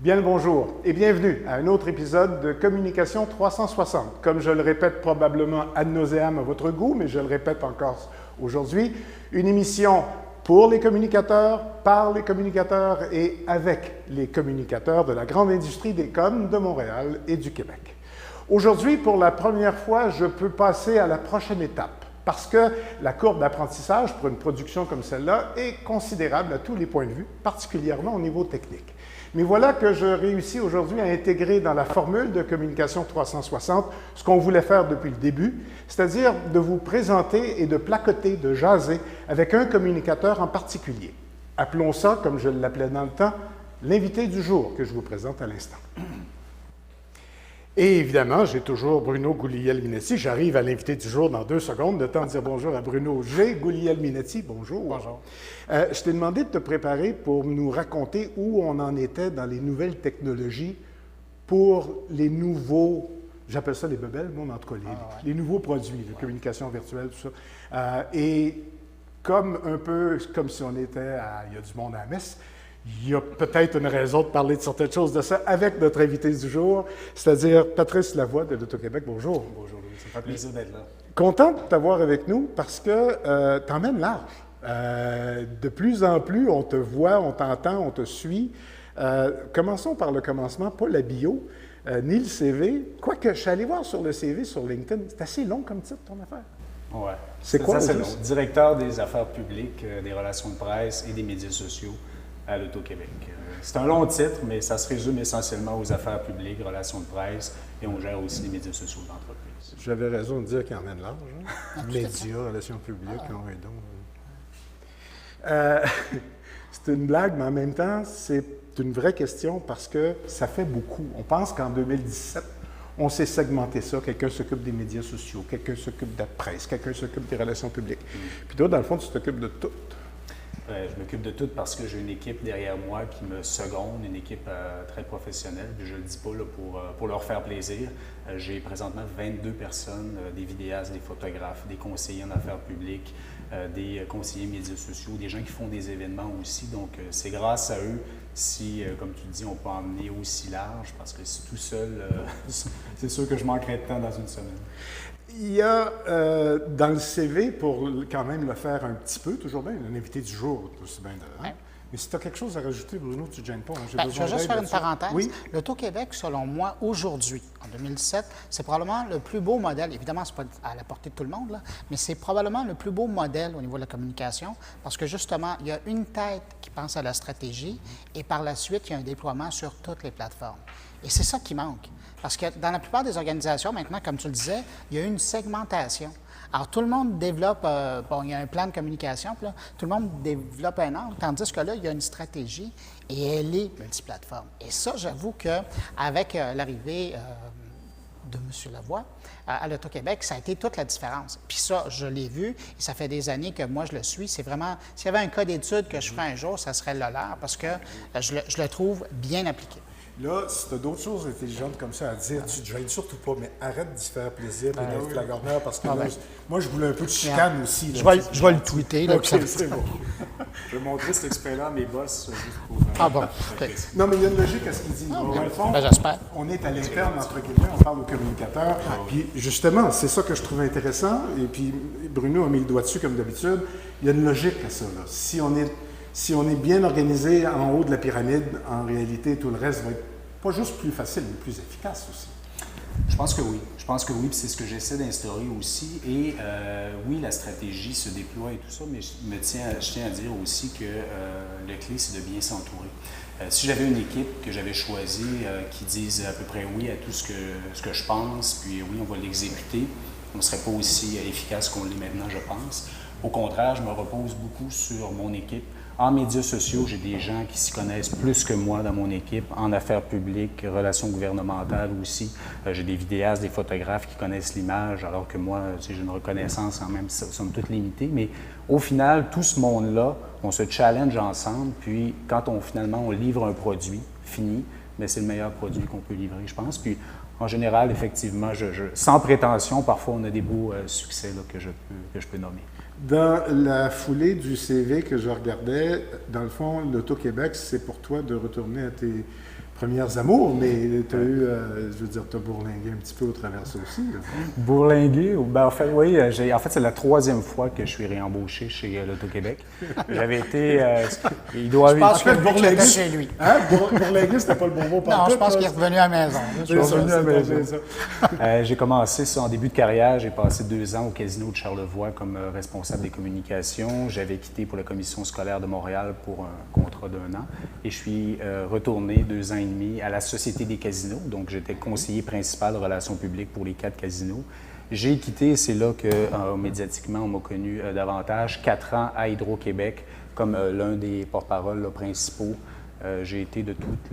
Bien le bonjour et bienvenue à un autre épisode de Communication 360. Comme je le répète probablement ad nauseam à votre goût, mais je le répète encore aujourd'hui, une émission pour les communicateurs, par les communicateurs et avec les communicateurs de la grande industrie des coms de Montréal et du Québec. Aujourd'hui, pour la première fois, je peux passer à la prochaine étape parce que la courbe d'apprentissage pour une production comme celle-là est considérable à tous les points de vue, particulièrement au niveau technique. Mais voilà que je réussis aujourd'hui à intégrer dans la formule de Communication 360 ce qu'on voulait faire depuis le début, c'est-à-dire de vous présenter et de placoter, de jaser avec un communicateur en particulier. Appelons ça, comme je l'appelais dans le temps, l'invité du jour que je vous présente à l'instant. Et évidemment, j'ai toujours Bruno Gouliel-Minetti. J'arrive à l'invité du jour dans 2 secondes, de temps de dire bonjour à Bruno G. Gouliel-Minetti. Bonjour. Bonjour. Je t'ai demandé de te préparer pour nous raconter où on en était dans les nouvelles technologies pour les nouveaux, j'appelle ça les bebelles, moi, en tout cas, les nouveaux produits, la communication virtuelle, tout ça. Et comme un peu comme si on était il y a du monde à la messe, il y a peut-être une raison de parler de certaines choses de ça avec notre invité du jour, c'est-à-dire Patrice Lavoie de l'Auto-Québec. Bonjour. Bonjour, Louis. Ça me fait plaisir d'être là. Content de t'avoir avec nous parce que tu emmènes large. De plus en plus, on te voit, on t'entend, on te suit. Commençons par le commencement, pas la bio, ni le CV. Quoique, je suis allé voir sur le CV sur LinkedIn, c'est assez long comme titre, ton affaire. Oui. C'est quoi, ça, au c'est juste? Directeur des affaires publiques, des relations de presse et des médias sociaux à l'Auto-Québec. C'est un long titre, mais ça se résume essentiellement aux affaires publiques, relations de presse, et on gère aussi les médias sociaux de l'entreprise. J'avais raison de dire qu'il emmène large. Hein? Médias, relations publiques, c'est une blague, mais en même temps, c'est une vraie question parce que ça fait beaucoup. On pense qu'en 2017, on s'est segmenté ça. Quelqu'un s'occupe des médias sociaux, quelqu'un s'occupe de la presse, quelqu'un s'occupe des relations publiques. Puis toi, dans le fond, tu t'occupes de tout. Je m'occupe de tout parce que j'ai une équipe derrière moi qui me seconde, une équipe très professionnelle. Puis je ne le dis pas là, pour leur faire plaisir. J'ai présentement 22 personnes, des vidéastes, des photographes, des conseillers en affaires publiques, des conseillers médias sociaux, des gens qui font des événements aussi. Donc, c'est grâce à eux si, comme tu le dis, on peut emmener aussi large parce que si tout seul, c'est sûr que je manquerais de temps dans une semaine. Il y a dans le CV, pour quand même le faire un petit peu, toujours bien, un invité du jour, aussi bien de. Hein? Mais si tu as quelque chose à rajouter, Bruno, tu ne te gênes pas. Hein? Je vais juste faire une parenthèse. Oui? L'Auto-Québec, selon moi, aujourd'hui, en 2017, c'est probablement le plus beau modèle. Évidemment, ce n'est pas à la portée de tout le monde, là, mais c'est probablement le plus beau modèle au niveau de la communication parce que, justement, il y a une tête qui pense à la stratégie et par la suite, il y a un déploiement sur toutes les plateformes. Et c'est ça qui manque. Parce que dans la plupart des organisations, maintenant, comme tu le disais, il y a une segmentation. Alors, tout le monde développe, il y a un plan de communication, puis là, tout le monde développe un angle, tandis que là, il y a une stratégie et elle est multiplateforme. Et ça, j'avoue qu'avec l'arrivée de M. Lavoie à l'Auto-Québec, ça a été toute la différence. Puis ça, je l'ai vu, et ça fait des années que moi, je le suis. C'est vraiment, s'il y avait un cas d'étude que je ferais un jour, ça serait le leur, parce que je le trouve bien appliqué. Là, si tu as d'autres choses intelligentes comme ça à dire, tu ne te gênes surtout pas, mais arrête d'y faire plaisir et d'être flagorneur parce que moi, je voulais un peu de chicane aussi. Là, je vais le tweeter. Là, OK, c'est bon. Je vais montrer cet expert-là à mes boss juste pour... Ah bon, OK. Non, mais il y a une logique à ce qu'il dit. Dans le fond, j'espère. on est à l'interne, entre guillemets, on parle aux communicateurs. Puis justement, c'est ça que je trouve intéressant. Et puis Bruno a mis le doigt dessus comme d'habitude. Il y a une logique à ça. Là. Si on est bien organisé en haut de la pyramide, en réalité, tout le reste va être pas juste plus facile, mais plus efficace aussi. Je pense que oui. Puis c'est ce que j'essaie d'instaurer aussi. Et oui, la stratégie se déploie et tout ça, mais je tiens à dire aussi que le clé, c'est de bien s'entourer. Si j'avais une équipe que j'avais choisie qui dise à peu près oui à tout ce que je pense, puis oui, on va l'exécuter, on ne serait pas aussi efficace qu'on l'est maintenant, je pense. Au contraire, je me repose beaucoup sur mon équipe. En médias sociaux, j'ai des gens qui s'y connaissent plus que moi dans mon équipe, en affaires publiques, relations gouvernementales aussi. J'ai des vidéastes, des photographes qui connaissent l'image, alors que moi, j'ai une reconnaissance quand même, somme toute limitée. Mais au final, tout ce monde-là, on se challenge ensemble, puis quand on livre un produit fini, mais c'est le meilleur produit qu'on peut livrer, je pense. Puis en général, effectivement, sans prétention, parfois on a des beaux succès là, que je peux nommer. Dans la foulée du CV que je regardais, dans le fond, l'Auto-Québec, c'est pour toi de retourner à tes premières amours, mais tu as eu, je veux dire, tu as bourlingué un petit peu au travers de ça aussi. Là. Bourlingué, en fait, oui, c'est la 3e fois que je suis réembauché chez l'Auto-Québec. J'avais été, il doit Je pense que bourlingué, chez lui. Hein? Bourlingué, c'était pas le bon mot pour Non, je pense qu'il est revenu à la maison. J'ai commencé ça en début de carrière. J'ai passé 2 ans au Casino de Charlevoix comme responsable des communications. J'avais quitté pour la commission scolaire de Montréal pour un contrat d'1 an. Et je suis retourné 2 ans et demi à la Société des casinos. Donc, j'étais conseiller principal de relations publiques pour les 4 casinos. J'ai quitté, c'est là que médiatiquement, on m'a connu davantage, 4 ans à Hydro-Québec comme l'un des porte-parole principaux. J'ai été de toutes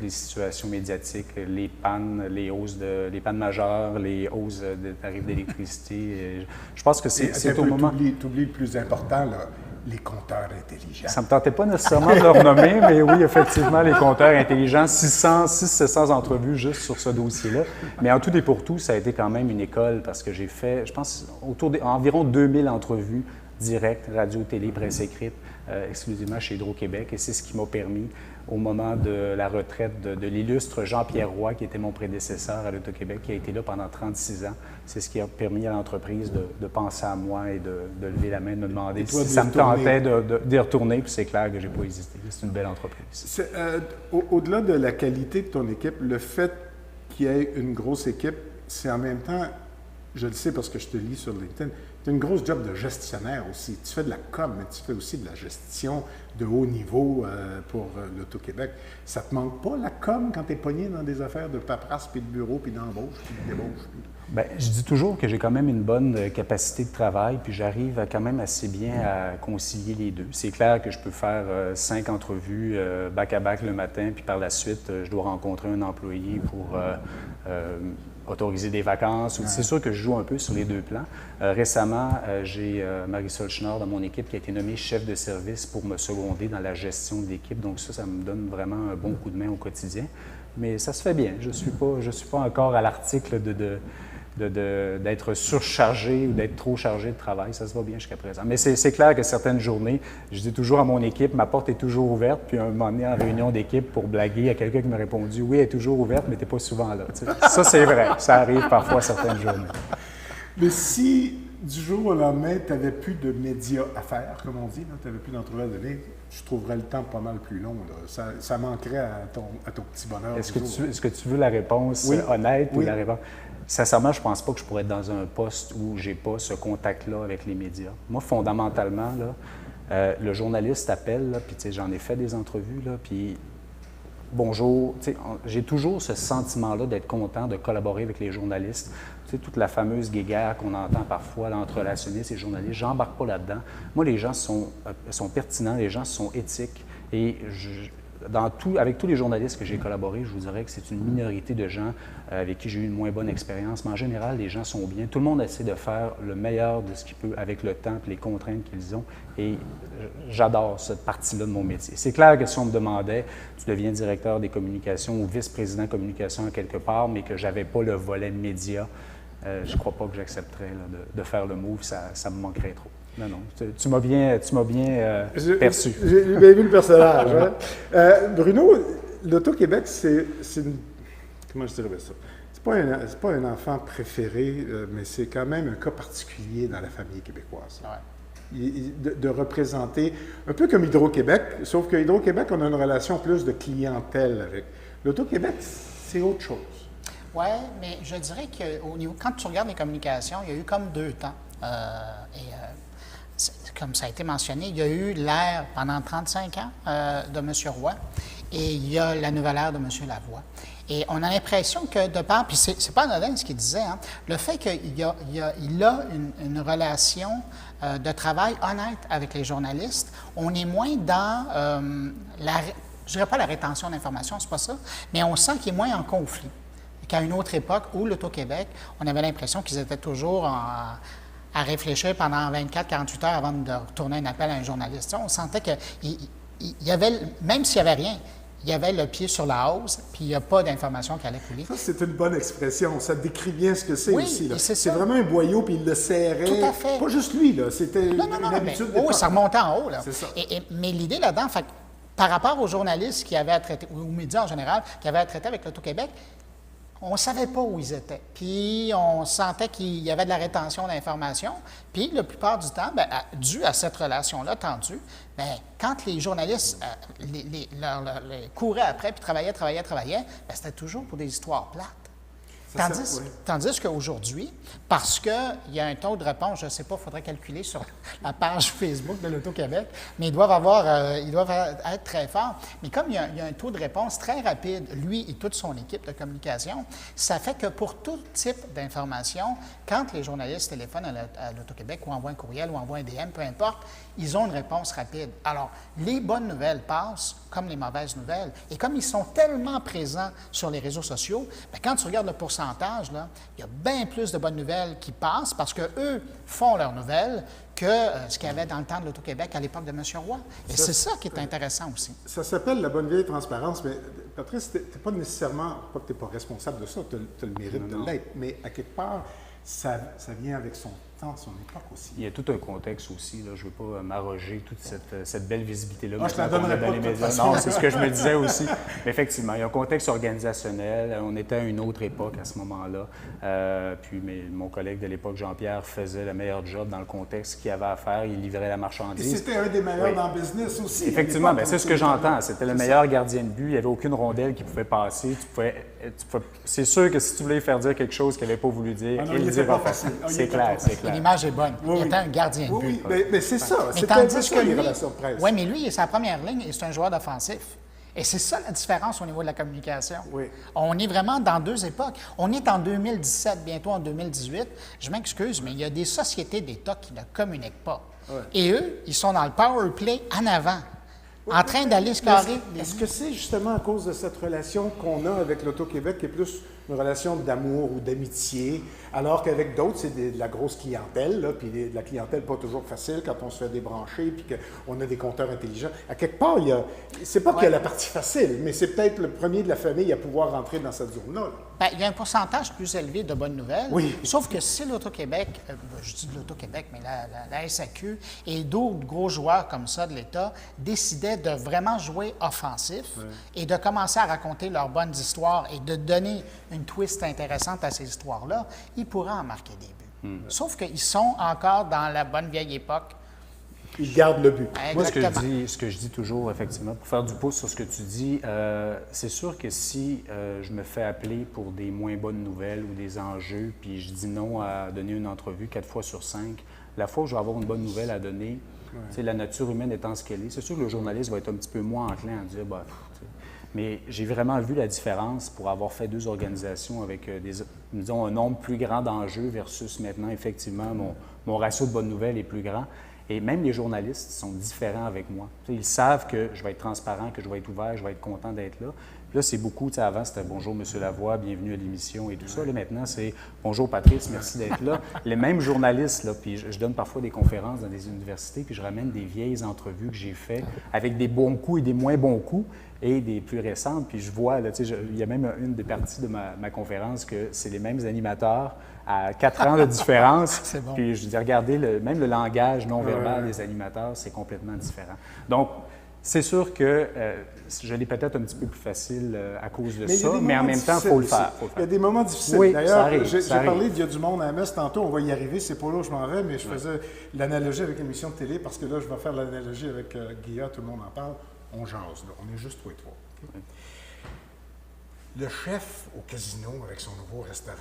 les situations médiatiques, les pannes, les pannes majeures, les hausses de tarifs d'électricité. Je pense que c'est au moment... Tu oublies le plus important, là, les compteurs intelligents. Ça ne me tentait pas nécessairement de leur nommer, mais oui, effectivement, les compteurs intelligents, 600-700 entrevues juste sur ce dossier-là. Mais en tout et pour tout, ça a été quand même une école parce que j'ai fait, je pense, environ 2000 entrevues directes, radio, télé, presse écrite, exclusivement chez Hydro-Québec. Et c'est ce qui m'a permis, au moment de la retraite de l'illustre Jean-Pierre Roy, qui était mon prédécesseur à l'Auto-Québec, qui a été là pendant 36 ans. C'est ce qui a permis à l'entreprise de penser à moi et de lever la main, de me demander si ça me tentait d'y retourner. Puis c'est clair que je n'ai pas hésité. C'est une belle entreprise. Au-delà de la qualité de ton équipe, le fait qu'il y ait une grosse équipe, c'est en même temps, je le sais parce que je te lis sur LinkedIn, tu as une grosse job de gestionnaire aussi. Tu fais de la com, mais tu fais aussi de la gestion de haut niveau pour l'Auto-Québec. Ça te manque pas, la com, quand tu es pogné dans des affaires de paperasse, puis de bureau, puis d'embauche, puis de débauche? Bien, je dis toujours que j'ai quand même une bonne capacité de travail, puis j'arrive quand même assez bien à concilier les deux. C'est clair que je peux faire 5 entrevues back-à-back le matin, puis par la suite, je dois rencontrer un employé pour autoriser des vacances. C'est sûr que je joue un peu sur les 2 plans. Récemment, j'ai Marisol Schneur dans mon équipe qui a été nommée chef de service pour me seconder dans la gestion de l'équipe. Donc ça me donne vraiment un bon coup de main au quotidien. Mais ça se fait bien. Je suis pas encore à l'article d'être surchargé ou d'être trop chargé de travail. Ça se va bien jusqu'à présent. Mais c'est clair que certaines journées, je dis toujours à mon équipe, ma porte est toujours ouverte. Puis un moment donné, en réunion d'équipe, pour blaguer, il y a quelqu'un qui m'a répondu « Oui, elle est toujours ouverte, mais tu n'es pas souvent là. » Ça, c'est vrai. Ça arrive parfois certaines journées. Mais si, du jour au lendemain, tu n'avais plus de médias à faire, comme on dit, tu n'avais plus d'entrevue à donner, je trouverais le temps pas mal plus long. Là. Ça manquerait à ton petit bonheur. Est-ce que tu veux la réponse honnête ou la réponse... Sincèrement, je ne pense pas que je pourrais être dans un poste où je n'ai pas ce contact-là avec les médias. Moi, fondamentalement, là, le journaliste appelle, puis j'en ai fait des entrevues, là, puis bonjour. J'ai toujours ce sentiment-là d'être content de collaborer avec les journalistes. Toute la fameuse guéguerre qu'on entend parfois là, entre relationnistes et journalistes, je n'embarque pas là-dedans. Moi, les gens sont pertinents, les gens sont éthiques et avec tous les journalistes que j'ai collaboré, je vous dirais que c'est une minorité de gens avec qui j'ai eu une moins bonne expérience. Mais en général, les gens sont bien. Tout le monde essaie de faire le meilleur de ce qu'il peut avec le temps et les contraintes qu'ils ont. Et j'adore cette partie-là de mon métier. C'est clair que si on me demandait, tu deviens directeur des communications ou vice-président communication à quelque part, mais que je n'avais pas le volet média, je ne crois pas que j'accepterais de faire le move. Ça me manquerait trop. Non. Tu m'as bien perçu. J'ai bien vu le personnage. Hein? Bruno, l'Auto-Québec, c'est une... Comment je dirais ça? C'est pas un enfant préféré, mais c'est quand même un cas particulier dans la famille québécoise. Ouais. De représenter, un peu comme Hydro-Québec, sauf que Hydro-Québec, on a une relation plus de clientèle avec. L'Auto-Québec, c'est autre chose. Oui, mais je dirais que quand tu regardes les communications, il y a eu comme 2 temps. Comme ça a été mentionné, il y a eu l'ère pendant 35 ans de M. Roy et il y a la nouvelle ère de M. Lavoie. Et on a l'impression que de part, puis c'est pas anodin ce qu'il disait, hein, le fait qu'il a une relation de travail honnête avec les journalistes, on est moins dans je dirais pas la rétention d'informations, c'est pas ça, mais on sent qu'il est moins en conflit qu'à une autre époque où l'Auto-Québec, on avait l'impression qu'ils étaient toujours à réfléchir pendant 24-48 heures avant de retourner un appel à un journaliste. On sentait qu'il y avait, même s'il n'y avait rien, il y avait le pied sur la hausse, puis il n'y a pas d'information qui allait couler. Ça, c'est une bonne expression. Ça décrit bien ce que c'est aussi. Oui, c'est vraiment un boyau, puis il le serrait. Tout à fait. Pas juste lui, là. C'était une habitude. Ça remontait en haut, là. C'est ça. Mais l'idée là-dedans, par rapport aux journalistes qui avaient à traiter, ou aux médias en général, qui avaient à traiter avec l'Auto-Québec, on ne savait pas où ils étaient. Puis on sentait qu'il y avait de la rétention d'informations. Puis la plupart du temps, dû à cette relation-là tendue, quand les journalistes couraient après puis travaillaient, c'était toujours pour des histoires plates. Tandis qu'aujourd'hui, parce qu'il y a un taux de réponse, je ne sais pas, il faudrait calculer sur la page Facebook de l'Auto-Québec, mais ils doivent être très forts. Mais comme il y a un taux de réponse très rapide, lui et toute son équipe de communication, ça fait que pour tout type d'information, quand les journalistes téléphonent à l'Auto-Québec ou envoient un courriel ou envoient un DM, peu importe, ils ont une réponse rapide. Alors, les bonnes nouvelles passent comme les mauvaises nouvelles. Et comme ils sont tellement présents sur les réseaux sociaux, quand tu regardes le pourcentage, là, il y a bien plus de bonnes nouvelles qui passent parce qu'eux font leurs nouvelles que ce qu'il y avait dans le temps de l'Auto-Québec à l'époque de M. Roy. Et c'est ça qui est intéressant aussi. Ça s'appelle la bonne vieille transparence, mais Patrice, tu n'es pas nécessairement, pas que tu n'es pas responsable de ça, tu as le mérite de l'être, mais à quelque part, ça vient avec son temps, son époque aussi. Il y a tout un contexte aussi. Là. Je ne veux pas m'arroger toute cette belle visibilité-là. Je ne la donnerais pas dans les médias. Non, c'est ce que je me disais aussi. Mais effectivement, il y a un contexte organisationnel. On était à une autre époque à ce moment-là. Puis mon collègue de l'époque, Jean-Pierre, faisait le meilleur job dans le contexte qu'il avait à faire. Il livrait la marchandise. Et c'était un des meilleurs dans le business aussi. Effectivement, c'est ce que j'entends. C'était le meilleur gardien de but. Il n'y avait aucune rondelle qui pouvait passer. C'est sûr que si tu voulais faire dire quelque chose qu'il n'avait pas voulu dire, il le dirait pas. C'est clair. L'image est bonne. Il était un gardien de but. Oui, mais c'est ça. Mais tandis que les lui, relations de presse. Oui, mais lui, il est sa première ligne et c'est un joueur d'offensif. Et c'est ça la différence au niveau de la communication. Oui. On est vraiment dans deux époques. On est en 2017, bientôt en 2018. Je m'excuse, mais il y a des sociétés d'État qui ne communiquent pas. Ouais. Et eux, ils sont dans le power play en avant. En train d'aller se carrer. Est-ce que c'est justement à cause de cette relation qu'on a avec l'Auto-Québec qui est plus une relation d'amour ou d'amitié, alors qu'avec d'autres, c'est de la grosse clientèle, là, puis de la clientèle pas toujours facile quand on se fait débrancher, puis qu'on a des compteurs intelligents. À quelque part, c'est pas qu'il y a la partie facile, mais c'est peut-être le premier de la famille à pouvoir rentrer dans cette zone-là. Il y a un pourcentage plus élevé de bonnes nouvelles. Oui. Sauf que si l'Auto-Québec, je dis de l'Auto-Québec, mais la SAQ et d'autres gros joueurs comme ça de l'État décidaient de vraiment jouer offensif et de commencer à raconter leurs bonnes histoires et de donner une twist intéressante à ces histoires-là, ils pourraient en marquer des buts. Sauf qu'ils sont encore dans la bonne vieille époque. Ils gardent le but. Moi, ce que je dis toujours, effectivement, pour faire du pouce sur ce que tu dis, c'est sûr que si je me fais appeler pour des moins bonnes nouvelles ou des enjeux, puis je dis non à donner une entrevue 4 fois sur 5, la fois où je vais avoir une bonne nouvelle à donner, la nature humaine étant ce qu'elle est, c'est sûr que le journaliste va être un petit peu moins enclin à dire mais j'ai vraiment vu la différence pour avoir fait 2 organisations avec, disons, un nombre plus grand d'enjeux versus maintenant, effectivement, mon ratio de bonnes nouvelles est plus grand. Et même les journalistes sont différents avec moi. Ils savent que je vais être transparent, que je vais être ouvert, je vais être content d'être là. Puis là, c'est beaucoup, avant, c'était « Bonjour, M. Lavoie, bienvenue à l'émission » et tout ça. Là, maintenant, c'est « Bonjour, Patrice, merci d'être là ». Les mêmes journalistes, là, puis je donne parfois des conférences dans des universités, puis je ramène des vieilles entrevues que j'ai faites avec des bons coups et des moins bons coups et des plus récentes. Puis je vois, là, il y a même une des parties de ma conférence que c'est les mêmes animateurs à 4 ans de différence. C'est bon. Puis je dis, regardez, même le langage non-verbal des animateurs, c'est complètement différent. Donc, c'est sûr que je l'ai peut-être un petit peu plus facile à cause de ça, mais en même temps, il faut le faire. Il y a des moments difficiles. Oui, d'ailleurs, j'ai parlé d'il y a du monde à la messe tantôt, on va y arriver, c'est pas là où je m'en vais, mais je faisais l'analogie avec l'émission de télé, parce que là, je vais faire l'analogie avec Guilla, tout le monde en parle. On jase, là. On est juste 3 et 3. Okay? Le chef au casino avec son nouveau restaurant,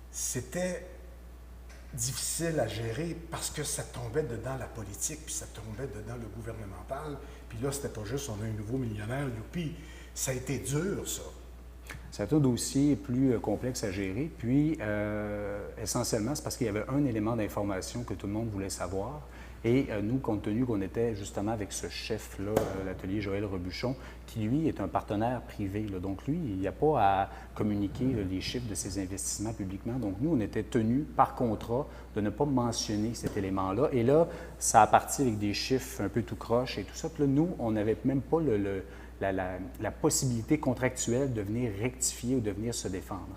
c'était difficile à gérer parce que ça tombait dedans la politique, puis ça tombait dedans le gouvernemental. Puis là, c'était pas juste on a un nouveau millionnaire, youpi. Ça a été dur, ça. C'est un dossier plus complexe à gérer. Puis, essentiellement, c'est parce qu'il y avait un élément d'information que tout le monde voulait savoir. Et nous, compte tenu qu'on était justement avec ce chef-là, l'atelier Joël Robuchon, qui, lui, est un partenaire privé. Là. Donc, lui, il n'y a pas à communiquer les chiffres de ses investissements publiquement. Donc, nous, on était tenus par contrat de ne pas mentionner cet élément-là. Et là, ça a parti avec des chiffres un peu tout croche et tout ça. Puis là, nous, on n'avait même pas la possibilité contractuelle de venir rectifier ou de venir se défendre.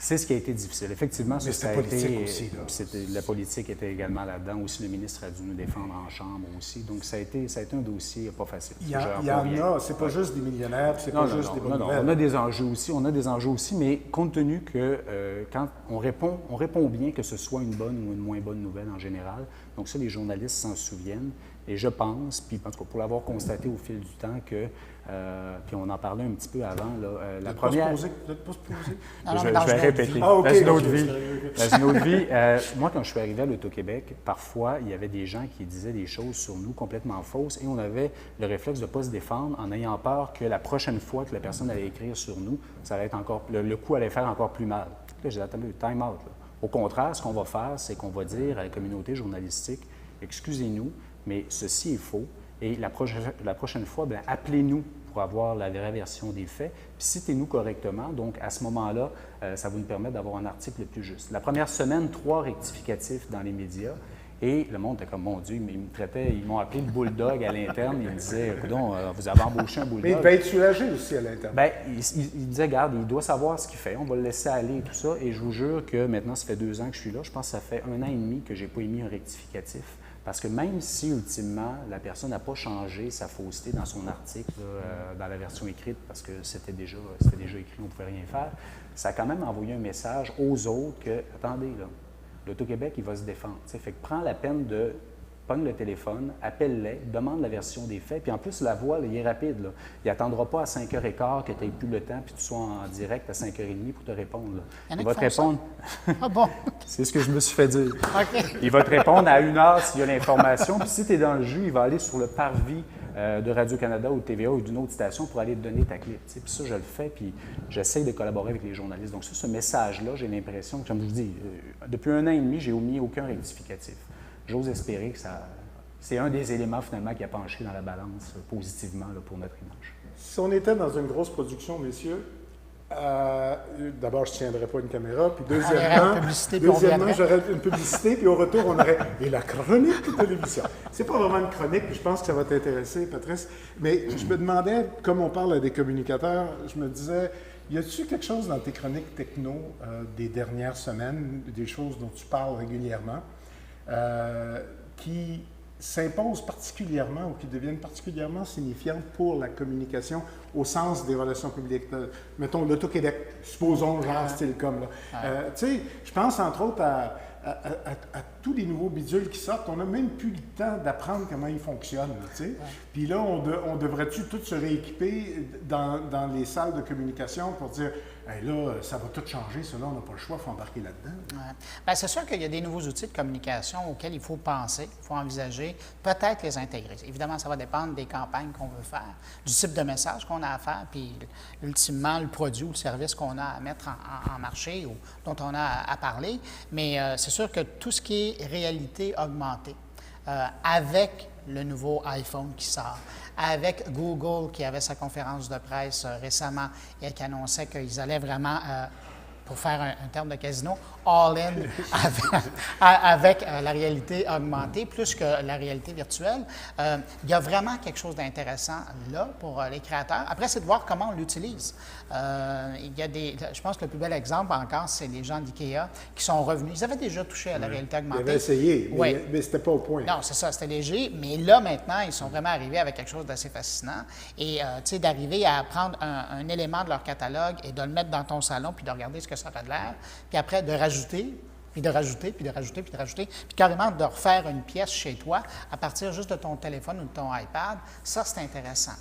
C'est ce qui a été difficile. Effectivement, Mais ça a politique été. aussi, là. La politique était également là-dedans. Aussi, le ministre a dû nous défendre en chambre aussi. Donc, ça a été un dossier pas facile. Il y en a, c'est pas juste des millionnaires, c'est pas juste des bonnes nouvelles. On a des enjeux aussi, mais compte tenu que quand on répond bien, que ce soit une bonne ou une moins bonne nouvelle en général. Donc ça, les journalistes s'en souviennent. Et je pense, puis en tout cas, pour l'avoir constaté au fil du temps, que, puis on en parlait un petit peu avant, là, la première... Vous n'êtes pas supposé? Je vais répéter. Ah, OK. Dans une autre vie. Dans une autre vie. Moi, quand je suis arrivé à l'Auto-Québec, parfois, il y avait des gens qui disaient des choses sur nous complètement fausses et on avait le réflexe de ne pas se défendre en ayant peur que la prochaine fois que la personne allait écrire sur nous, ça allait être encore, le coup allait faire encore plus mal. Là, j'ai attendu le time-out. Au contraire, ce qu'on va faire, c'est qu'on va dire à la communauté journalistique, excusez-nous, mais ceci est faux. Et la prochaine fois, bien, appelez-nous pour avoir la vraie version des faits. Puis citez-nous correctement. Donc, à ce moment-là, ça va nous permettre d'avoir un article le plus juste. La première semaine, 3 rectificatifs dans les médias. Et le monde était comme, mon Dieu, mais ils m'ont appelé le bulldog à l'interne. Ils me disaient, écoutons, vous avez embauché un bulldog. Mais il devait être soulagé aussi à l'interne. Bien, il disait, regarde, il doit savoir ce qu'il fait, on va le laisser aller et tout ça. Et je vous jure que maintenant, ça fait 2 ans que je suis là. Je pense que ça fait 1 an et demi que je n'ai pas émis un rectificatif. Parce que même si, ultimement, la personne n'a pas changé sa fausseté dans son article, dans la version écrite, parce que c'était déjà écrit, on ne pouvait rien faire, ça a quand même envoyé un message aux autres que, attendez, là, l'Auto-Québec, il va se défendre. T'sais. Fait que prends la peine de pogne le téléphone, appelle-les, demande la version des faits. Puis en plus, la voix, là, il est rapide. Là. Il n'attendra pas à 5h15 que tu n'aies plus le temps puis que tu sois en direct à 5h30 pour te répondre. Là. Il va te répondre. Ah bon? C'est ce que je me suis fait dire. OK. Il va te répondre à 1h s'il y a l'information. Puis si tu es dans le jus, il va aller sur le parvis de Radio-Canada ou de TVA ou d'une autre station pour aller te donner ta clé. Puis ça, je le fais, puis j'essaie de collaborer avec les journalistes. Donc ça, ce message-là, j'ai l'impression, comme je vous dis, depuis 1 an et demi, j'ai omis aucun rectificatif. J'ose espérer que c'est un des éléments, finalement, qui a penché dans la balance positivement là, pour notre image. Si on était dans une grosse production, messieurs, d'abord, je ne tiendrais pas une caméra, puis deuxièmement, j'aurais une publicité, puis au retour, on aurait « et la chronique de télévision ». C'est pas vraiment une chronique, puis je pense que ça va t'intéresser, Patrice, mais je me demandais, comme on parle à des communicateurs, je me disais, y a-t-il quelque chose dans tes chroniques techno des dernières semaines, des choses dont tu parles régulièrement, qui s'imposent particulièrement ou qui deviennent particulièrement signifiantes pour la communication au sens des relations publiques? Mettons l'Auto-Québec, supposons genre style comme là. Tu sais, je pense entre autres à tous les nouveaux bidules qui sortent. On n'a même plus le temps d'apprendre comment ils fonctionnent. Tu sais. Puis là, on devrait-tu tous se rééquiper dans les salles de communication pour dire hey, là, ça va tout changer, cela, on n'a pas le choix, il faut embarquer là-dedans. Ouais. Bien, c'est sûr qu'il y a des nouveaux outils de communication auxquels il faut penser, il faut envisager, peut-être les intégrer. Évidemment, ça va dépendre des campagnes qu'on veut faire, du type de message qu'on a à faire, puis ultimement, le produit ou le service qu'on a à mettre en marché ou dont on a à parler. Mais c'est sûr que tout ce qui est réalité augmentée, avec le nouveau iPhone qui sort, avec Google qui avait sa conférence de presse récemment et qui annonçait qu'ils allaient vraiment, pour faire un terme de casino, all-in avec la réalité augmentée plus que la réalité virtuelle. Il y a vraiment quelque chose d'intéressant là pour les créateurs. Après, c'est de voir comment on l'utilise. Il y a je pense que le plus bel exemple encore, c'est les gens d'IKEA qui sont revenus. Ils avaient déjà touché à la réalité augmentée. Ils avaient essayé, mais c'était pas au point. Non, c'est ça, c'était léger. Mais là, maintenant, ils sont vraiment arrivés avec quelque chose d'assez fascinant. Et, tu sais, d'arriver à prendre un élément de leur catalogue et de le mettre dans ton salon, puis de regarder ce que ça a de l'air, puis après, de rajouter, puis de rajouter, puis de rajouter, puis de rajouter, puis carrément de refaire une pièce chez toi à partir juste de ton téléphone ou de ton iPad, ça, c'est intéressant.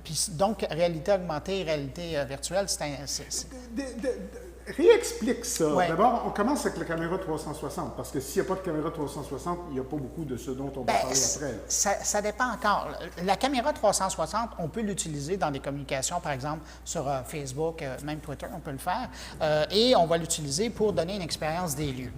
Puis donc, réalité augmentée, réalité virtuelle, Réexplique ça. Ouais. D'abord, on commence avec la caméra 360, parce que s'il n'y a pas de caméra 360, il n'y a pas beaucoup de ce dont on va parler après. Ça dépend encore. La caméra 360, on peut l'utiliser dans des communications, par exemple, sur Facebook, même Twitter, on peut le faire, et on va l'utiliser pour donner une expérience des lieux.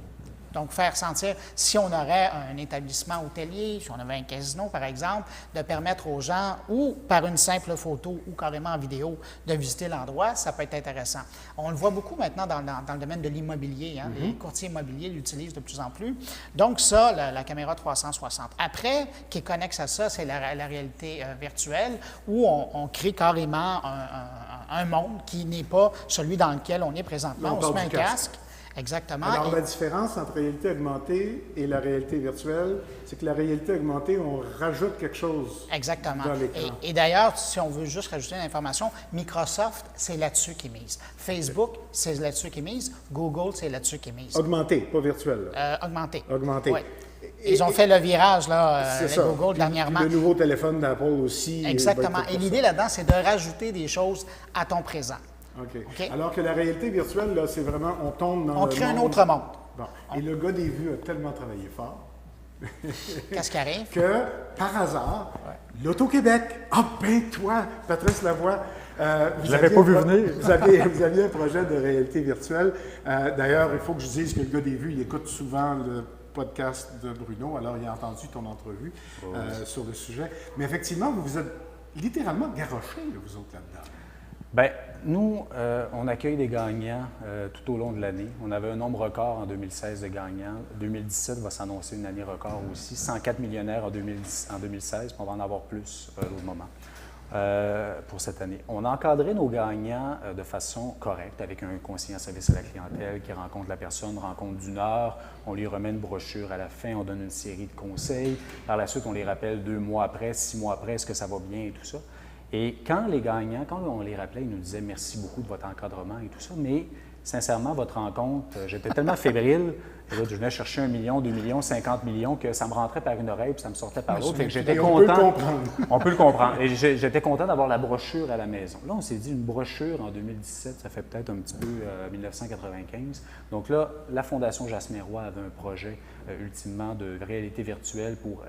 Donc, faire sentir, si on aurait un établissement hôtelier, si on avait un casino, par exemple, de permettre aux gens, ou par une simple photo ou carrément en vidéo, de visiter l'endroit, ça peut être intéressant. On le voit beaucoup maintenant dans le domaine de l'immobilier. Hein? Les courtiers immobiliers l'utilisent de plus en plus. Donc, ça, la caméra 360. Après, qui est connexe à ça, c'est la réalité virtuelle, où on crée carrément un monde qui n'est pas celui dans lequel on est présentement. On se met un casque. Exactement. Alors, la différence entre réalité augmentée et la réalité virtuelle, c'est que la réalité augmentée, on rajoute quelque chose Exactement. dans l'écran. Et d'ailleurs, si on veut juste rajouter une information, Microsoft, c'est là-dessus qu'ils mise. Facebook, c'est là-dessus qu'ils mise. Google, c'est là-dessus qu'ils mise. Augmenté, pas virtuel. Augmenté. Augmenté. Oui. Ils ont fait le virage, là, C'est ça. Google, dernièrement. Le nouveau téléphone d'Apple aussi. Exactement. va être Et l'idée là-dedans, c'est de rajouter des choses à ton présent. OK. Alors que la réalité virtuelle, là, c'est vraiment, on tombe dans On crée un autre monde. Bon. Et le gars des vues a tellement travaillé fort Qu'est-ce qui arrive? que, par hasard, l'Auto-Québec, ben toi, Patrice Lavoie, Je l'avais pas vu venir. Vous aviez un projet de réalité virtuelle. D'ailleurs, il faut que je dise que le gars des vues, il écoute souvent le podcast de Bruno, alors il a entendu ton entrevue sur le sujet. Mais effectivement, vous êtes littéralement garochés, vous autres, là-dedans. Bien, nous, on accueille des gagnants tout au long de l'année. On avait un nombre record en 2016 de gagnants. 2017 va s'annoncer une année record aussi. 104 millionnaires en 2016, puis on va en avoir plus au moment pour cette année. On a encadré nos gagnants de façon correcte avec un conseiller en service à la clientèle qui rencontre la personne, rencontre d'une heure. On lui remet une brochure à la fin, on donne une série de conseils. Par la suite, on les rappelle 2 mois après, 6 mois après, est-ce que ça va bien et tout ça. Et quand les gagnants, quand on les rappelait, ils nous disaient merci beaucoup de votre encadrement et tout ça, mais sincèrement, votre rencontre, j'étais tellement fébrile, je venais chercher 1 million, 2 millions, 50 millions, que ça me rentrait par une oreille puis ça me sortait par l'autre. Fait que j'étais content. On peut le comprendre. On peut le comprendre. Et j'étais content d'avoir la brochure à la maison. Là, on s'est dit, une brochure en 2017, ça fait peut-être un petit peu 1995. Donc là, la Fondation Jasmin Roy avait un projet ultimement de réalité virtuelle pour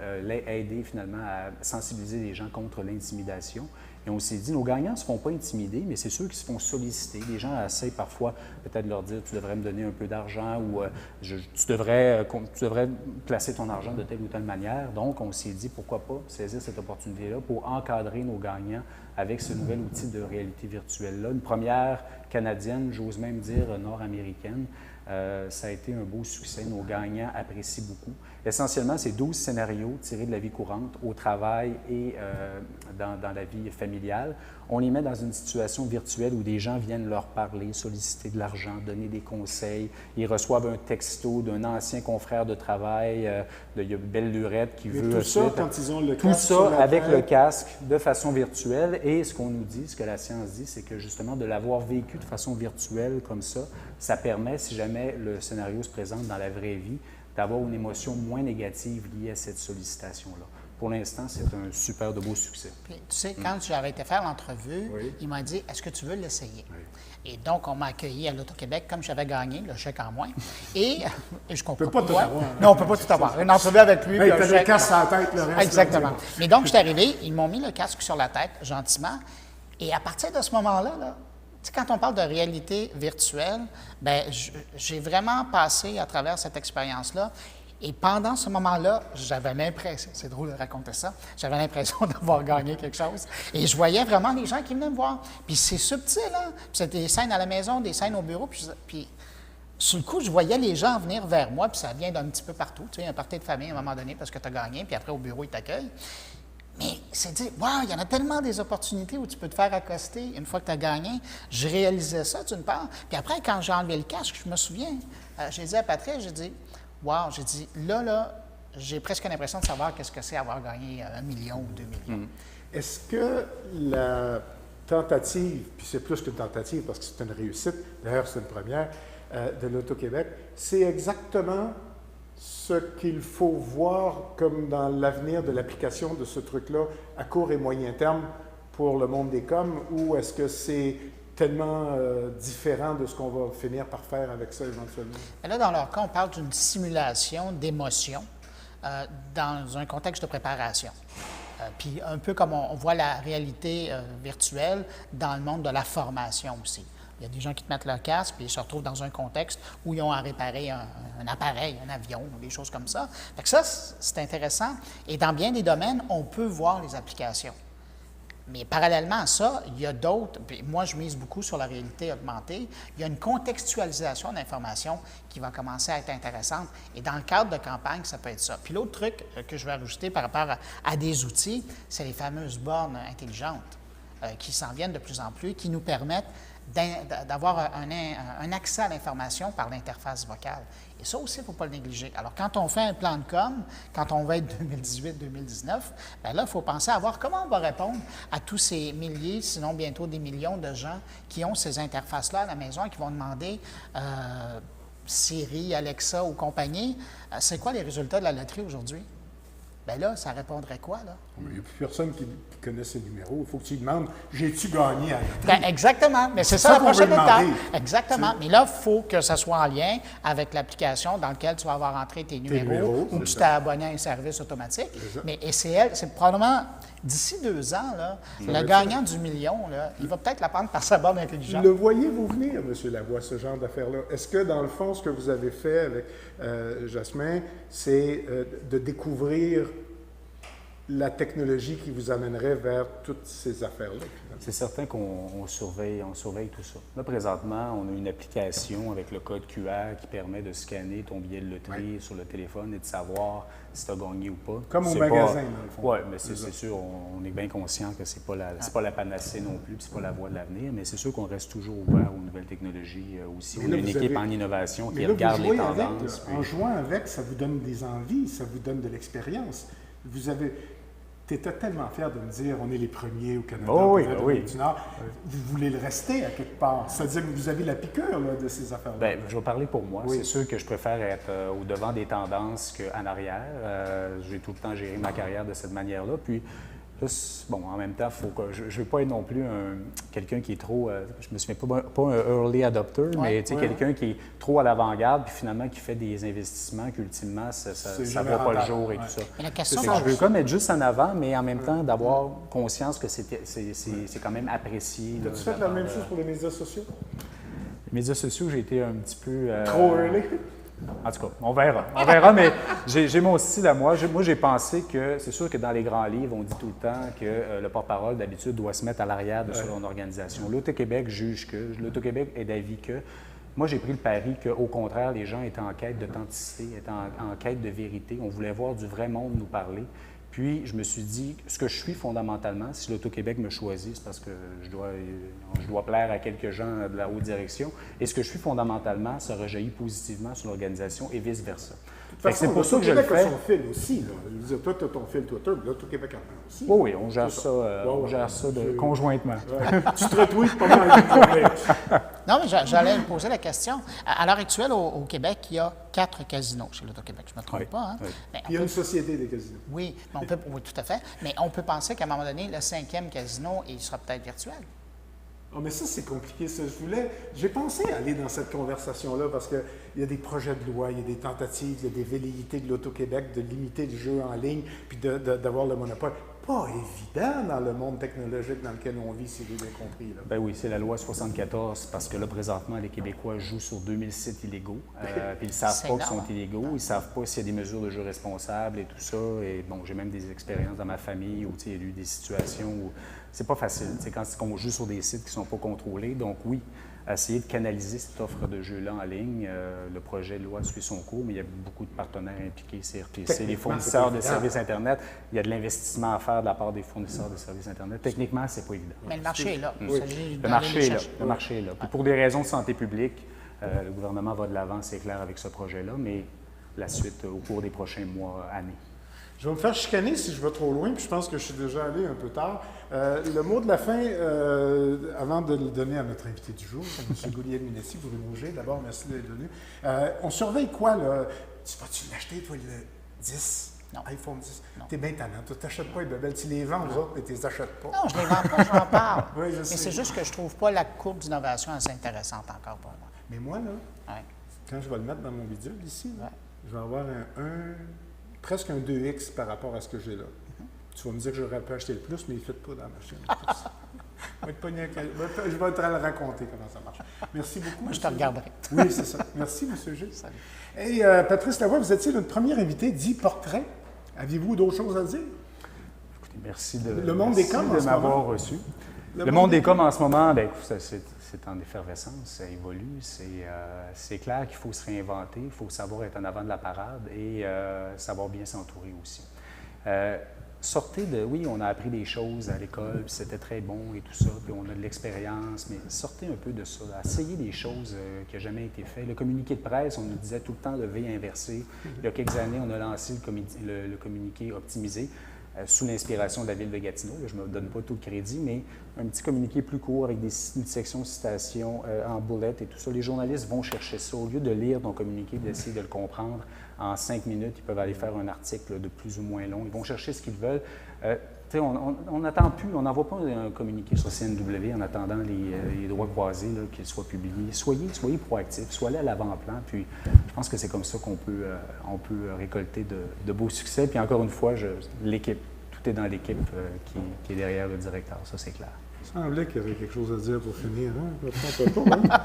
aider finalement à sensibiliser les gens contre l'intimidation. Et on s'est dit, nos gagnants ne se font pas intimider, mais c'est ceux qui se font solliciter. Les gens essayent parfois peut-être de leur dire, tu devrais me donner un peu d'argent ou tu devrais placer ton argent de telle ou telle manière. Donc, on s'est dit, pourquoi pas saisir cette opportunité-là pour encadrer nos gagnants avec ce nouvel outil de réalité virtuelle-là. Une première canadienne, j'ose même dire nord-américaine. Ça a été un beau succès. Nos gagnants apprécient beaucoup. Essentiellement, c'est 12 scénarios tirés de la vie courante, au travail et dans la vie familiale. On les met dans une situation virtuelle où des gens viennent leur parler, solliciter de l'argent, donner des conseils. Ils reçoivent un texto d'un ancien confrère de travail, il y a Belle Lurette qui veut... Tout ça, quand ils ont le casque Tout sur ça la avec tête. le casque de façon virtuelle. Et ce qu'on nous dit, ce que la science dit, c'est que justement, de l'avoir vécu de façon virtuelle comme ça permet, si jamais le scénario se présente dans la vraie vie, d'avoir une émotion moins négative liée à cette sollicitation-là. Pour l'instant, c'est un super de beau succès. Puis, tu sais, quand j'avais été faire l'entrevue, Oui. il m'a dit, est-ce que tu veux l'essayer? Oui. Et donc, on m'a accueilli à l'Auto-Québec comme j'avais gagné, le chèque en moins. Et je comprends On peut pas tout pourquoi. avoir, hein. Non, on ne peut pas tout avoir. Une entrevue avec lui, Hey, puis un t'as le chèque. casque sur la tête, le reste. Exactement. là, Mais donc, je suis arrivé, ils m'ont mis le casque sur la tête, gentiment. Et à partir de ce moment-là, tu sais, quand on parle de réalité virtuelle, bien, j'ai vraiment passé à travers cette expérience-là. Et pendant ce moment-là, j'avais l'impression, c'est drôle de raconter ça, j'avais l'impression d'avoir gagné quelque chose. Et je voyais vraiment les gens qui venaient me voir. Puis c'est subtil, hein? Puis c'était des scènes à la maison, des scènes au bureau. Puis sur le coup, je voyais les gens venir vers moi, puis ça vient d'un petit peu partout. Tu sais, un party de famille à un moment donné parce que tu as gagné, puis après au bureau, ils t'accueillent. Mais c'est dire, waouh, il y en a tellement des opportunités où tu peux te faire accoster une fois que tu as gagné. Je réalisais ça, d'une part. Puis après, quand j'ai enlevé le casque, je me souviens, j'ai dit à Patrick, j'ai dit, wow, j'ai dit, là, j'ai presque l'impression de savoir qu'est-ce que c'est avoir gagné 1 million ou 2 millions. Est-ce que la tentative, puis c'est plus qu'une tentative parce que c'est une réussite, d'ailleurs c'est une première, de l'Auto-Québec, c'est exactement ce qu'il faut voir comme dans l'avenir de l'application de ce truc-là à court et moyen terme pour le monde des coms, ou est-ce que c'est tellement différent de ce qu'on va finir par faire avec ça éventuellement? Mais là, dans leur cas, on parle d'une simulation d'émotion dans un contexte de préparation. Puis un peu comme on voit la réalité virtuelle dans le monde de la formation aussi. Il y a des gens qui te mettent leur casque puis ils se retrouvent dans un contexte où ils ont à réparer un un appareil, un avion, des choses comme ça. Fait que ça, c'est intéressant. Et dans bien des domaines, on peut voir les applications. Mais parallèlement à ça, il y a d'autres, puis moi je mise beaucoup sur la réalité augmentée, il y a une contextualisation d'informations qui va commencer à être intéressante. Et dans le cadre de campagne, ça peut être ça. Puis l'autre truc que je vais ajouter par rapport à des outils, c'est les fameuses bornes intelligentes qui s'en viennent de plus en plus, qui nous permettent d'avoir un accès à l'information par l'interface vocale. Et ça aussi, il ne faut pas le négliger. Alors, quand on fait un plan de com, quand on va être 2018-2019, bien là, il faut penser à voir comment on va répondre à tous ces milliers, sinon bientôt des millions de gens qui ont ces interfaces-là à la maison et qui vont demander Siri, Alexa ou compagnie, c'est quoi les résultats de la loterie aujourd'hui? Bien là, ça répondrait quoi, là? Il n'y a plus personne qui connaît ces numéros. Il faut que tu lui demandes, j'ai-tu gagné à la loterie? Ben, exactement. Mais c'est ça la qu'on veut prochaine étape. demander. Exactement. Mais là, il faut que ça soit en lien avec l'application dans laquelle tu vas avoir entré tes numéros ou que tu t'es abonné à un service automatique. Mais c'est probablement, d'ici 2 ans, là, le gagnant du million, là, il va peut-être la prendre par sa borne intelligente. Le voyez-vous venir, M. Lavoie, ce genre d'affaires-là? Est-ce que, dans le fond, ce que vous avez fait avec Jasmin, c'est de découvrir la technologie qui vous amènerait vers toutes ces affaires-là? C'est certain qu'on surveille tout ça. Là, présentement, on a une application avec le code QR qui permet de scanner ton billet de loterie sur le téléphone et de savoir si tu as gagné ou pas. Comme au magasin, dans le fond. Oui, mais c'est sûr, on est bien conscient que ce n'est pas la panacée non plus, puis ce n'est pas la voie de l'avenir, mais c'est sûr qu'on reste toujours ouvert aux nouvelles technologies aussi. Mais on là, a une équipe en innovation qui mais là, regarde vous les jouez tendances. avec, en jouant avec, ça vous donne des envies, ça vous donne de l'expérience. Tu étais tellement fier de me dire on est les premiers au Canada, du Nord. Vous voulez le rester à quelque part. C'est-à-dire que vous avez la piqûre là, de ces affaires-là. Bien, je vais parler pour moi. Oui. C'est sûr que je préfère être au devant des tendances qu'en arrière. J'ai tout le temps géré ma carrière de cette manière-là. Puis, bon, en même temps, faut que je ne veux pas être non plus quelqu'un qui est trop, je me souviens pas un early adopter, mais quelqu'un qui est trop à l'avant-garde, puis finalement qui fait des investissements qu'ultimement, ça ne voit pas le jour et tout ça. Mais la question, je veux comme être juste en avant, mais en même temps d'avoir conscience que c'est quand même apprécié. As-tu fait la même chose pour les médias sociaux? Les médias sociaux, j'ai été un petit peu... Trop early? En tout cas, on verra, mais j'ai mon style à moi. Moi, j'ai pensé que, c'est sûr que dans les grands livres, on dit tout le temps que le porte-parole, d'habitude, doit se mettre à l'arrière de son organisation. L'Auto-Québec juge que, l'Auto-Québec est d'avis que. Moi, j'ai pris le pari qu'au contraire, les gens étaient en quête d'authenticité, étaient en quête de vérité. On voulait voir du vrai monde nous parler. Puis, je me suis dit, ce que je suis fondamentalement, si l'Auto-Québec me choisit, c'est parce que je dois plaire à quelques gens de la haute direction. Et ce que je suis fondamentalement, ça rejaillit positivement sur l'organisation et vice-versa. C'est pour ça que je le fais. Son fil aussi. Là. Je veux dire, toi, tu as ton fil Twitter, mais l'Auto-Québec en a aussi. Oui, on gère ça, conjointement. Tu te retweets pas mal. Non, mais j'allais poser la question. À l'heure actuelle, au Québec, il y a 4 casinos chez l'Auto-Québec. Je ne me trompe pas. Hein? Oui. Il y a une société des casinos. Oui, oui, tout à fait. Mais on peut penser qu'à un moment donné, le 5e casino, il sera peut-être virtuel. Oh, mais ça, c'est compliqué. Ça. J'ai pensé aller dans cette conversation-là parce qu'il y a des projets de loi, il y a des tentatives, il y a des velléités de l'Auto-Québec de limiter le jeu en ligne puis d'avoir le monopole. Pas évident dans le monde technologique dans lequel on vit, si j'ai bien compris. Là. Ben oui, c'est la loi 74, parce que là, présentement, les Québécois jouent sur 2000 sites illégaux, puis ils ne savent pas qu'ils sont illégaux, ils ne savent pas s'il y a des mesures de jeu responsables et tout ça. Et bon, j'ai même des expériences dans ma famille où il y a eu des situations où c'est pas facile, quand on joue sur des sites qui ne sont pas contrôlés. Donc oui, essayer de canaliser cette offre de jeu-là en ligne. Le projet de loi suit son cours, mais il y a beaucoup de partenaires impliqués, CRTC, les fournisseurs de services Internet. Il y a de l'investissement à faire de la part des fournisseurs de services Internet. Techniquement, c'est pas évident. Mais le marché est là. Oui. Le marché est là. Puis pour des raisons de santé publique, le gouvernement va de l'avant, c'est clair, avec ce projet-là, mais la suite au cours des prochains mois, années. Je vais me faire chicaner si je vais trop loin, puis je pense que je suis déjà allé un peu tard. Le mot de la fin, avant de le donner à notre invité du jour, M. Gouliel-Minessi, vous rougez. D'abord, merci d'être venu. On surveille quoi, là? Vas-tu l'acheter, toi, le 10? Non. iPhone 10? T'es bien tannant. Tu n'achètes pas les bebelles. Tu les vends, aux autres, mais tu les achètes pas. Non, je ne les vends pas, j'en parle. Oui, mais c'est juste que je ne trouve pas la courbe d'innovation assez intéressante encore pour moi. Mais moi, là, quand je vais le mettre dans mon bidule ici, là, je vais avoir presque un 2X par rapport à ce que j'ai là. Tu vas me dire que j'aurais pu acheter le plus, mais il ne fit pas dans la machine. Je vais te le raconter comment ça marche. Merci beaucoup. Moi, je te regarderai. Oui, c'est ça. Merci, M. Gilles. Salut. Et Patrice Lavoie, vous étiez notre premier invité dit portrait. Aviez-vous d'autres choses à dire? Écoutez, merci de, Le monde des coms en ce m'avoir moment. reçu. Le monde des coms en ce moment, bien, c'est en effervescence, ça évolue. C'est clair qu'il faut se réinventer, il faut savoir être en avant de la parade et savoir bien s'entourer aussi. Sortez de, oui, on a appris des choses à l'école, puis c'était très bon et tout ça, puis on a de l'expérience, mais sortez un peu de ça, essayez des choses qui n'ont jamais été faites. Le communiqué de presse, on nous disait tout le temps de V inversé. Il y a quelques années, on a lancé le communiqué optimisé sous l'inspiration de la ville de Gatineau. Là, je ne me donne pas tout le crédit, mais un petit communiqué plus court avec une section de citations en bullet et tout ça. Les journalistes vont chercher ça. Au lieu de lire ton communiqué, d'essayer de le comprendre en 5 minutes, ils peuvent aller faire un article de plus ou moins long. Ils vont chercher ce qu'ils veulent. On n'attend plus, on n'envoie pas un communiqué sur CNW en attendant les droits croisés qu'ils soient publiés. Soyez proactifs, soyez à l'avant-plan, puis je pense que c'est comme ça qu'on peut, récolter de beaux succès. Puis encore une fois, l'équipe, tout est dans l'équipe qui est derrière le directeur, ça c'est clair. Il semblait qu'il y avait quelque chose à dire pour finir. Hein? Je ne pas, hein?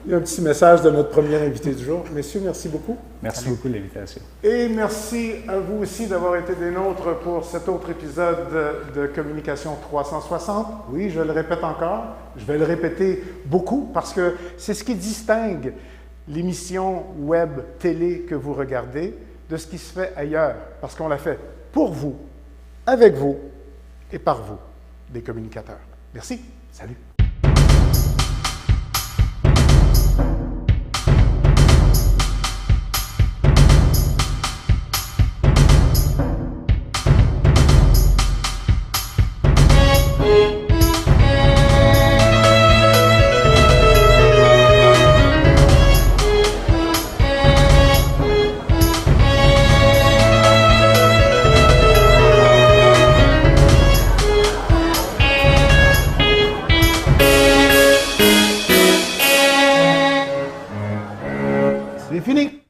Il y a un petit message de notre premier invité du jour. Messieurs, merci beaucoup. Merci beaucoup de l'invitation. Et merci à vous aussi d'avoir été des nôtres pour cet autre épisode de Communication 360. Oui, je le répète encore, je vais le répéter beaucoup parce que c'est ce qui distingue l'émission web télé que vous regardez de ce qui se fait ailleurs, parce qu'on l'a fait pour vous, avec vous et par vous, des communicateurs. Merci. Salut. C'est fini.